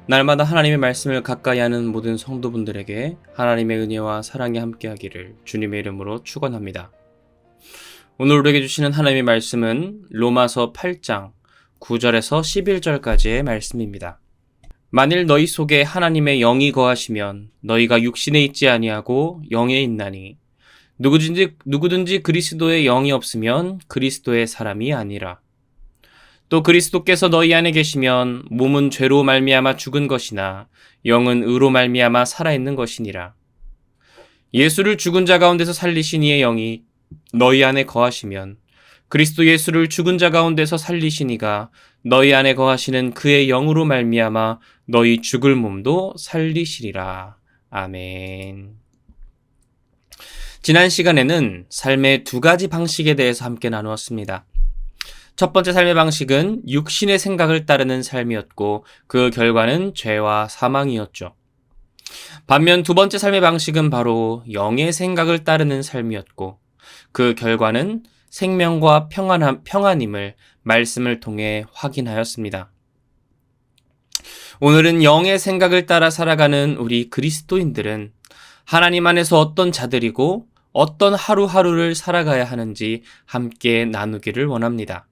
날마다 하나님의 말씀을 가까이 하는 모든 성도분들에게 하나님의 은혜와 사랑이 함께하기를 주님의 이름으로 축원합니다. 오늘 우리에게 주시는 하나님의 말씀은 로마서 8장 9절에서 11절까지의 말씀입니다. 만일 너희 속에 하나님의 영이 거하시면 너희가 육신에 있지 아니하고 영에 있나니 누구든지 그리스도의 영이 없으면 그리스도의 사람이 아니라. 또 그리스도께서 너희 안에 계시면 몸은 죄로 말미암아 죽은 것이나 영은 의로 말미암아 살아있는 것이니라. 예수를 죽은 자 가운데서 살리신 이의 영이 너희 안에 거하시면 그리스도 예수를 죽은 자 가운데서 살리신 이가 너희 안에 거하시는 그의 영으로 말미암아 너희 죽을 몸도 살리시리라. 아멘. 지난 시간에는 삶의 두 가지 방식에 대해서 함께 나누었습니다. 첫 번째 삶의 방식은 육신의 생각을 따르는 삶이었고 그 결과는 죄와 사망이었죠. 반면 두 번째 삶의 방식은 바로 영의 생각을 따르는 삶이었고 그 결과는 생명과 평안임을 말씀을 통해 확인하였습니다. 오늘은 영의 생각을 따라 살아가는 우리 그리스도인들은 하나님 안에서 어떤 자들이고 어떤 하루하루를 살아가야 하는지 함께 나누기를 원합니다.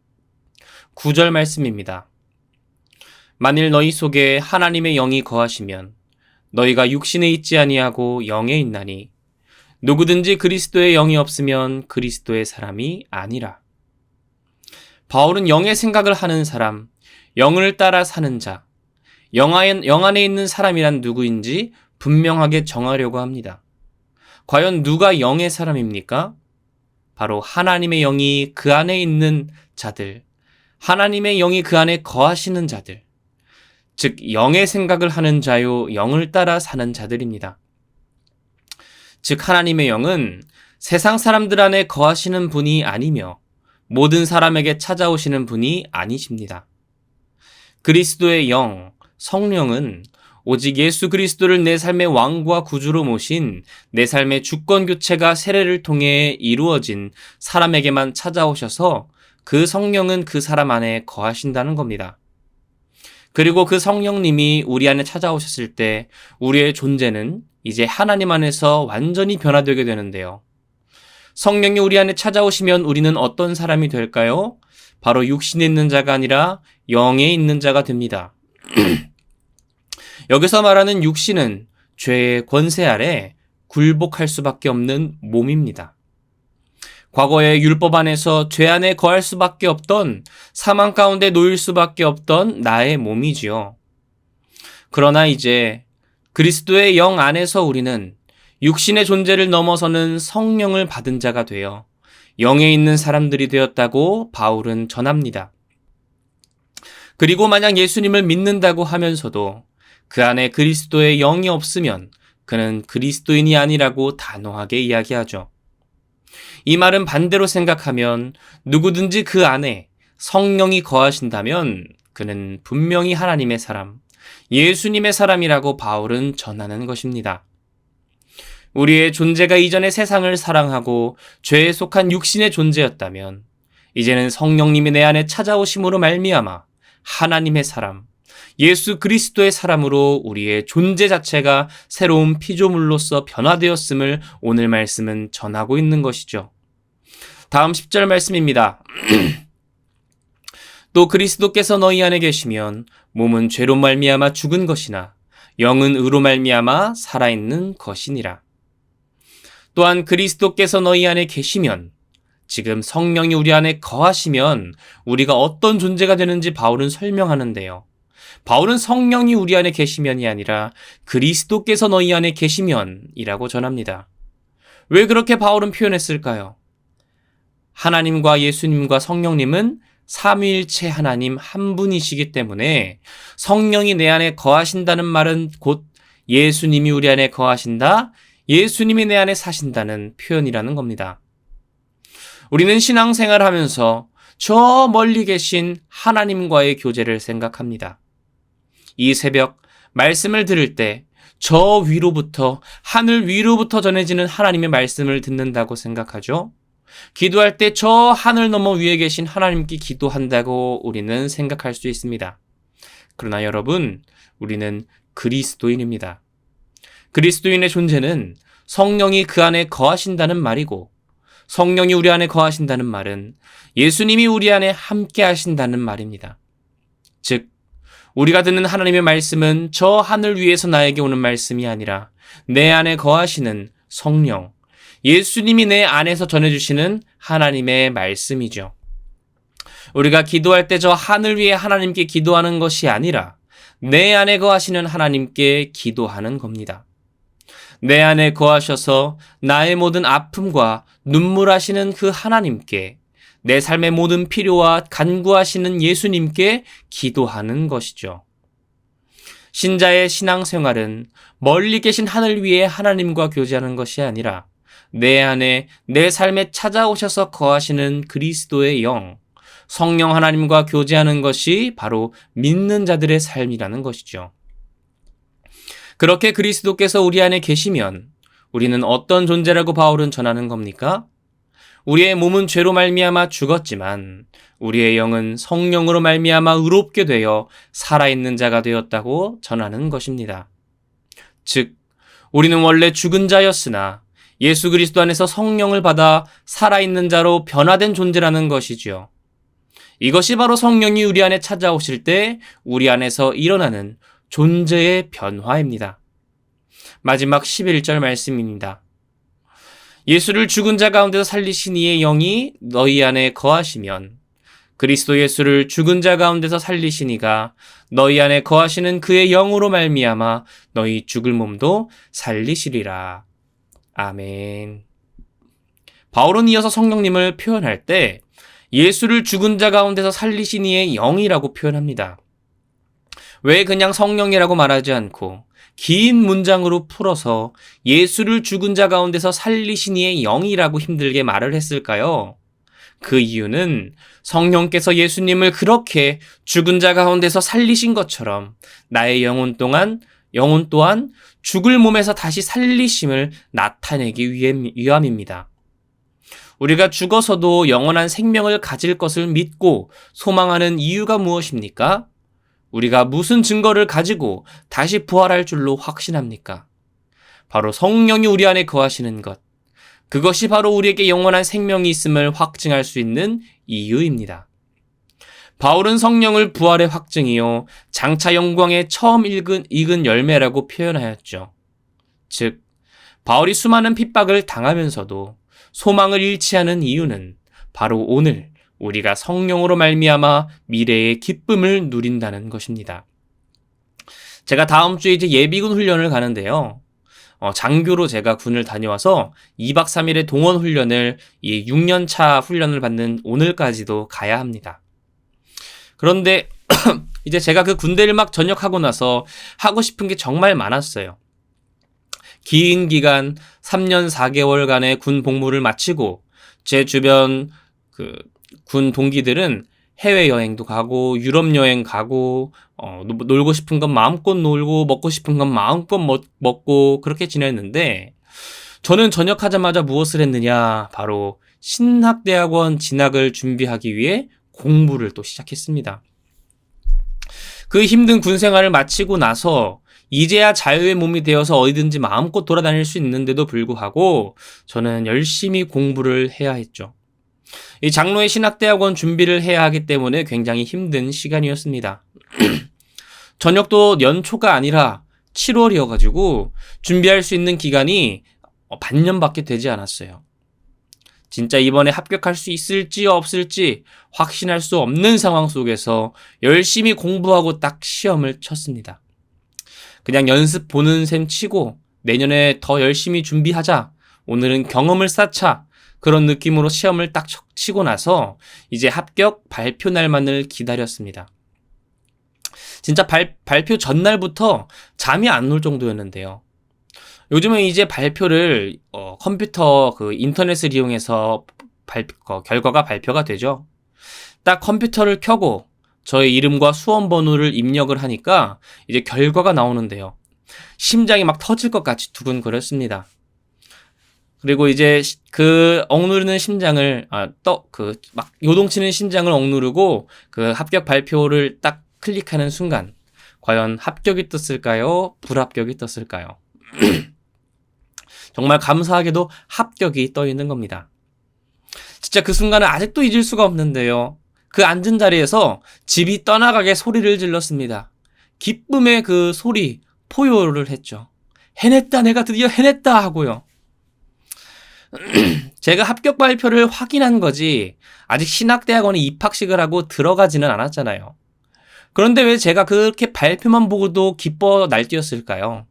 9절 말씀입니다. 만일 너희 속에 하나님의 영이 거하시면 너희가 육신에 있지 아니하고 영에 있나니 누구든지 그리스도의 영이 없으면 그리스도의 사람이 아니라. 바울은 영의 생각을 하는 사람, 영을 따라 사는 자, 영 안에 있는 사람이란 누구인지 분명하게 정하려고 합니다. 과연 누가 영의 사람입니까? 바로 하나님의 영이 그 안에 있는 자들, 하나님의 영이 그 안에 거하시는 자들, 즉 영의 생각을 하는 자요 영을 따라 사는 자들입니다. 즉 하나님의 영은 세상 사람들 안에 거하시는 분이 아니며 모든 사람에게 찾아오시는 분이 아니십니다. 그리스도의 영, 성령은 오직 예수 그리스도를 내 삶의 왕과 구주로 모신 내 삶의 주권 교체가 세례를 통해 이루어진 사람에게만 찾아오셔서 그 성령은 그 사람 안에 거하신다는 겁니다. 그리고 그 성령님이 우리 안에 찾아오셨을 때 우리의 존재는 이제 하나님 안에서 완전히 변화되게 되는데요. 성령이 우리 안에 찾아오시면 우리는 어떤 사람이 될까요? 바로 육신에 있는 자가 아니라 영에 있는 자가 됩니다. 여기서 말하는 육신은 죄의 권세 아래 굴복할 수밖에 없는 몸입니다. 과거의 율법 안에서 죄 안에 거할 수밖에 없던, 사망 가운데 놓일 수밖에 없던 나의 몸이지요. 그러나 이제 그리스도의 영 안에서 우리는 육신의 존재를 넘어서는 성령을 받은 자가 되어 영에 있는 사람들이 되었다고 바울은 전합니다. 그리고 만약 예수님을 믿는다고 하면서도 그 안에 그리스도의 영이 없으면 그는 그리스도인이 아니라고 단호하게 이야기하죠. 이 말은 반대로 생각하면 누구든지 그 안에 성령이 거하신다면 그는 분명히 하나님의 사람, 예수님의 사람이라고 바울은 전하는 것입니다. 우리의 존재가 이전에 세상을 사랑하고 죄에 속한 육신의 존재였다면 이제는 성령님이 내 안에 찾아오심으로 말미암아 하나님의 사람, 예수 그리스도의 사람으로 우리의 존재 자체가 새로운 피조물로서 변화되었음을 오늘 말씀은 전하고 있는 것이죠. 다음 10절 말씀입니다. 또 그리스도께서 너희 안에 계시면 몸은 죄로 말미암아 죽은 것이나 영은 의로 말미암아 살아있는 것이니라. 또한 그리스도께서 너희 안에 계시면, 지금 성령이 우리 안에 거하시면 우리가 어떤 존재가 되는지 바울은 설명하는데요. 바울은 성령이 우리 안에 계시면이 아니라 그리스도께서 너희 안에 계시면이라고 전합니다. 왜 그렇게 바울은 표현했을까요? 하나님과 예수님과 성령님은 삼위일체 하나님 한 분이시기 때문에 성령이 내 안에 거하신다는 말은 곧 예수님이 우리 안에 거하신다, 예수님이 내 안에 사신다는 표현이라는 겁니다. 우리는 신앙생활을 하면서 저 멀리 계신 하나님과의 교제를 생각합니다. 이 새벽 말씀을 들을 때 저 위로부터, 하늘 위로부터 전해지는 하나님의 말씀을 듣는다고 생각하죠. 기도할 때 저 하늘 너머 위에 계신 하나님께 기도한다고 우리는 생각할 수 있습니다. 그러나 여러분, 우리는 그리스도인입니다. 그리스도인의 존재는 성령이 그 안에 거하신다는 말이고, 성령이 우리 안에 거하신다는 말은 예수님이 우리 안에 함께 하신다는 말입니다. 즉, 우리가 듣는 하나님의 말씀은 저 하늘 위에서 나에게 오는 말씀이 아니라 내 안에 거하시는 성령, 예수님이 내 안에서 전해주시는 하나님의 말씀이죠. 우리가 기도할 때 저 하늘 위에 하나님께 기도하는 것이 아니라 내 안에 거하시는 하나님께 기도하는 겁니다. 내 안에 거하셔서 나의 모든 아픔과 눈물하시는 그 하나님께, 내 삶의 모든 필요와 간구하시는 예수님께 기도하는 것이죠. 신자의 신앙생활은 멀리 계신 하늘 위에 하나님과 교제하는 것이 아니라 내 안에 내 삶에 찾아오셔서 거하시는 그리스도의 영, 성령 하나님과 교제하는 것이 바로 믿는 자들의 삶이라는 것이죠. 그렇게 그리스도께서 우리 안에 계시면 우리는 어떤 존재라고 바울은 전하는 겁니까? 우리의 몸은 죄로 말미암아 죽었지만 우리의 영은 성령으로 말미암아 의롭게 되어 살아있는 자가 되었다고 전하는 것입니다. 즉, 우리는 원래 죽은 자였으나 예수 그리스도 안에서 성령을 받아 살아있는 자로 변화된 존재라는 것이지요. 이것이 바로 성령이 우리 안에 찾아오실 때 우리 안에서 일어나는 존재의 변화입니다. 마지막 11절 말씀입니다. 예수를 죽은 자 가운데서 살리신 이의 영이 너희 안에 거하시면 그리스도 예수를 죽은 자 가운데서 살리신 이가 너희 안에 거하시는 그의 영으로 말미암아 너희 죽을 몸도 살리시리라. 아멘. 바울은 이어서 성령님을 표현할 때 예수를 죽은 자 가운데서 살리신 이의 영이라고 표현합니다. 왜 그냥 성령이라고 말하지 않고 긴 문장으로 풀어서 예수를 죽은 자 가운데서 살리신 이의 영이라고 힘들게 말을 했을까요? 그 이유는 성령께서 예수님을 그렇게 죽은 자 가운데서 살리신 것처럼 나의 영혼 또한 죽을 몸에서 다시 살리심을 나타내기 위함입니다. 우리가 죽어서도 영원한 생명을 가질 것을 믿고 소망하는 이유가 무엇입니까? 우리가 무슨 증거를 가지고 다시 부활할 줄로 확신합니까? 바로 성령이 우리 안에 거하시는 것. 그것이 바로 우리에게 영원한 생명이 있음을 확증할 수 있는 이유입니다. 바울은 성령을 부활의 확증이요 장차 영광의 처음 익은 열매라고 표현하였죠. 즉, 바울이 수많은 핍박을 당하면서도 소망을 잃지 않은 이유는 바로 오늘 우리가 성령으로 말미암아 미래의 기쁨을 누린다는 것입니다. 제가 다음 주에 이제 예비군 훈련을 가는데요. 장교로 제가 군을 다녀와서 2박 3일의 동원 훈련을 6년차 훈련을 받는 오늘까지도 가야 합니다. 그런데 이제 제가 그 군대를 막 전역하고 나서 하고 싶은 게 정말 많았어요. 긴 기간 3년 4개월간의 군 복무를 마치고 제 주변 군 동기들은 해외여행도 가고 유럽 여행 가고 놀고 싶은 건 마음껏 놀고 먹고 싶은 건 마음껏 먹고 그렇게 지냈는데 저는 전역하자마자 무엇을 했느냐, 바로 신학대학원 진학을 준비하기 위해 공부를 또 시작했습니다. 그 힘든 군 생활을 마치고 나서 이제야 자유의 몸이 되어서 어디든지 마음껏 돌아다닐 수 있는데도 불구하고 저는 열심히 공부를 해야 했죠. 이 장로의 신학대학원 준비를 해야 하기 때문에 굉장히 힘든 시간이었습니다. 전역도 연초가 아니라 7월이어가지고 준비할 수 있는 기간이 반년밖에 되지 않았어요. 진짜 이번에 합격할 수 있을지 없을지 확신할 수 없는 상황 속에서 열심히 공부하고 딱 시험을 쳤습니다. 그냥 연습 보는 셈 치고 내년에 더 열심히 준비하자, 오늘은 경험을 쌓자, 그런 느낌으로 시험을 딱 치고 나서 이제 합격 발표 날만을 기다렸습니다. 진짜 발표 전날부터 잠이 안 올 정도였는데요. 요즘은 이제 발표를 컴퓨터 인터넷을 이용해서 결과가 발표가 되죠. 딱 컴퓨터를 켜고 저의 이름과 수험 번호를 입력을 하니까 이제 결과가 나오는데요. 심장이 막 터질 것 같이 두근거렸습니다. 그리고 이제 그 억누르는 심장을 막 요동치는 심장을 억누르고 그 합격 발표를 딱 클릭하는 순간 과연 합격이 떴을까요? 불합격이 떴을까요? 정말 감사하게도 합격이 떠 있는 겁니다. 진짜 그 순간은 아직도 잊을 수가 없는데요. 그 앉은 자리에서 집이 떠나가게 소리를 질렀습니다. 기쁨의 그 소리, 포효를 했죠. 해냈다, 내가 드디어 해냈다 하고요. 제가 합격 발표를 확인한 거지 아직 신학대학원에 입학식을 하고 들어가지는 않았잖아요. 그런데 왜 제가 그렇게 발표만 보고도 기뻐 날뛰었을까요?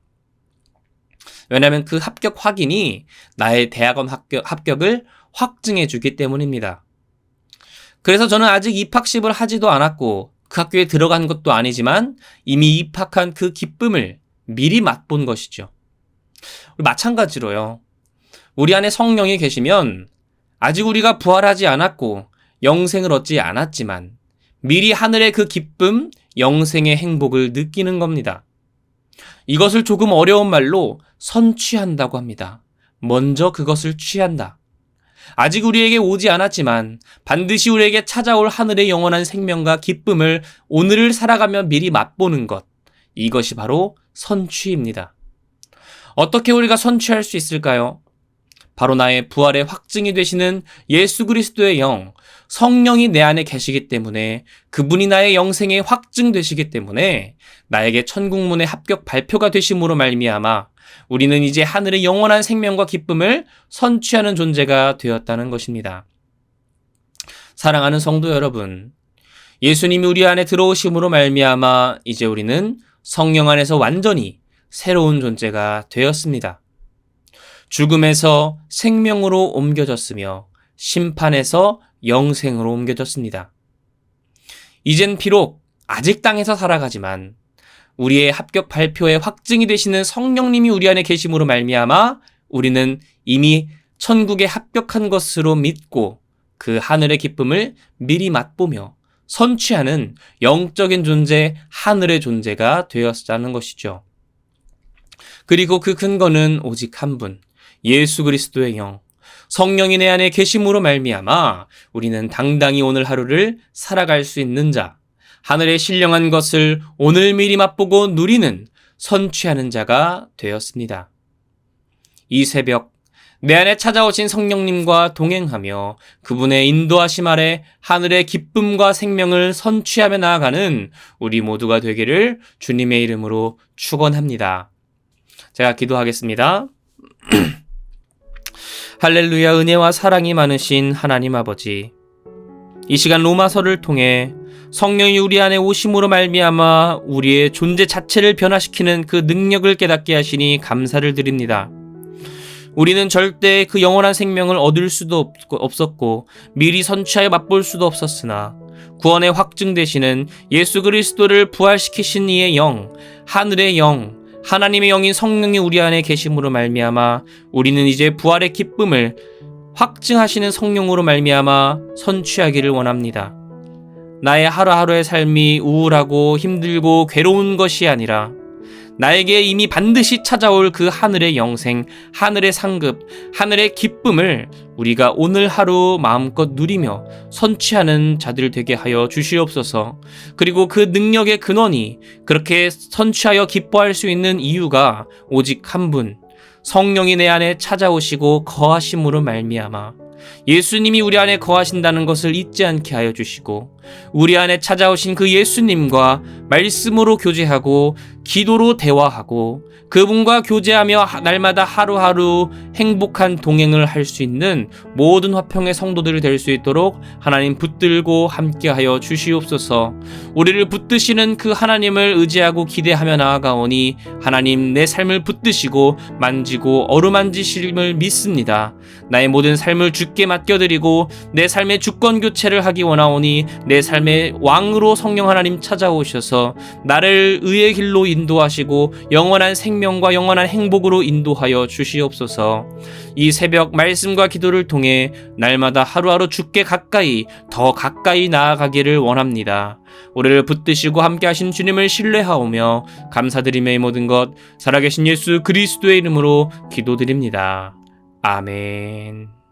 왜냐하면 그 합격 확인이 나의 대학원 합격을 확증해 주기 때문입니다. 그래서 저는 아직 입학식을 하지도 않았고 그 학교에 들어간 것도 아니지만 이미 입학한 그 기쁨을 미리 맛본 것이죠. 마찬가지로요. 우리 안에 성령이 계시면 아직 우리가 부활하지 않았고 영생을 얻지 않았지만 미리 하늘의 그 기쁨, 영생의 행복을 느끼는 겁니다. 이것을 조금 어려운 말로 선취한다고 합니다. 먼저 그것을 취한다. 아직 우리에게 오지 않았지만 반드시 우리에게 찾아올 하늘의 영원한 생명과 기쁨을 오늘을 살아가며 미리 맛보는 것. 이것이 바로 선취입니다. 어떻게 우리가 선취할 수 있을까요? 바로 나의 부활의 확증이 되시는 예수 그리스도의 영, 성령이 내 안에 계시기 때문에 그분이 나의 영생에 확증되시기 때문에 나에게 천국문의 합격 발표가 되심으로 말미암아 우리는 이제 하늘의 영원한 생명과 기쁨을 선취하는 존재가 되었다는 것입니다. 사랑하는 성도 여러분, 예수님이 우리 안에 들어오심으로 말미암아 이제 우리는 성령 안에서 완전히 새로운 존재가 되었습니다. 죽음에서 생명으로 옮겨졌으며 심판에서 영생으로 옮겨졌습니다. 이젠 비록 아직 땅에서 살아가지만 우리의 합격 발표의 확증이 되시는 성령님이 우리 안에 계심으로 말미암아 우리는 이미 천국에 합격한 것으로 믿고 그 하늘의 기쁨을 미리 맛보며 선취하는 영적인 존재, 하늘의 존재가 되었다는 것이죠. 그리고 그 근거는 오직 한 분, 예수 그리스도의 영, 성령이 내 안에 계심으로 말미암아 우리는 당당히 오늘 하루를 살아갈 수 있는 자, 하늘의 신령한 것을 오늘 미리 맛보고 누리는 선취하는 자가 되었습니다. 이 새벽 내 안에 찾아오신 성령님과 동행하며 그분의 인도하심 아래 하늘의 기쁨과 생명을 선취하며 나아가는 우리 모두가 되기를 주님의 이름으로 축원합니다. 제가 기도하겠습니다. 할렐루야. 은혜와 사랑이 많으신 하나님 아버지, 이 시간 로마서를 통해 성령이 우리 안에 오심으로 말미암아 우리의 존재 자체를 변화시키는 그 능력을 깨닫게 하시니 감사를 드립니다. 우리는 절대 그 영원한 생명을 얻을 수도 없었고 미리 선취하여 맛볼 수도 없었으나 구원의 확증 되시는 예수 그리스도를 부활시키신 이의 영, 하늘의 영, 하나님의 영인 성령이 우리 안에 계심으로 말미암아 우리는 이제 부활의 기쁨을 확증하시는 성령으로 말미암아 선취하기를 원합니다. 나의 하루하루의 삶이 우울하고 힘들고 괴로운 것이 아니라 나에게 이미 반드시 찾아올 그 하늘의 영생, 하늘의 상급, 하늘의 기쁨을 우리가 오늘 하루 마음껏 누리며 선취하는 자들 되게 하여 주시옵소서. 그리고 그 능력의 근원이 그렇게 선취하여 기뻐할 수 있는 이유가 오직 한 분, 성령이 내 안에 찾아오시고 거하심으로 말미암아 예수님이 우리 안에 거하신다는 것을 잊지 않게 하여 주시고 우리 안에 찾아오신 그 예수님과 말씀으로 교제하고 기도로 대화하고 그분과 교제하며 날마다 하루하루 행복한 동행을 할 수 있는 모든 화평의 성도들이 될 수 있도록 하나님 붙들고 함께하여 주시옵소서. 우리를 붙드시는 그 하나님을 의지하고 기대하며 나아가오니 하나님 내 삶을 붙드시고 만지고 어루만지심을 믿습니다. 나의 모든 삶을 주께 맡겨드리고 내 삶의 주권 교체를 하기 원하오니 내 삶의 왕으로 성령 하나님 찾아오셔서 나를 의의 길로 인도하시고 영원한 생명과 영원한 행복으로 인도하여 주시옵소서. 이 새벽 말씀과 기도를 통해 날마다 하루하루 주께 가까이 더 가까이 나아가기를 원합니다. 우리를 붙드시고 함께하신 주님을 신뢰하오며 감사드리며 이 모든 것 살아계신 예수 그리스도의 이름으로 기도드립니다. 아멘.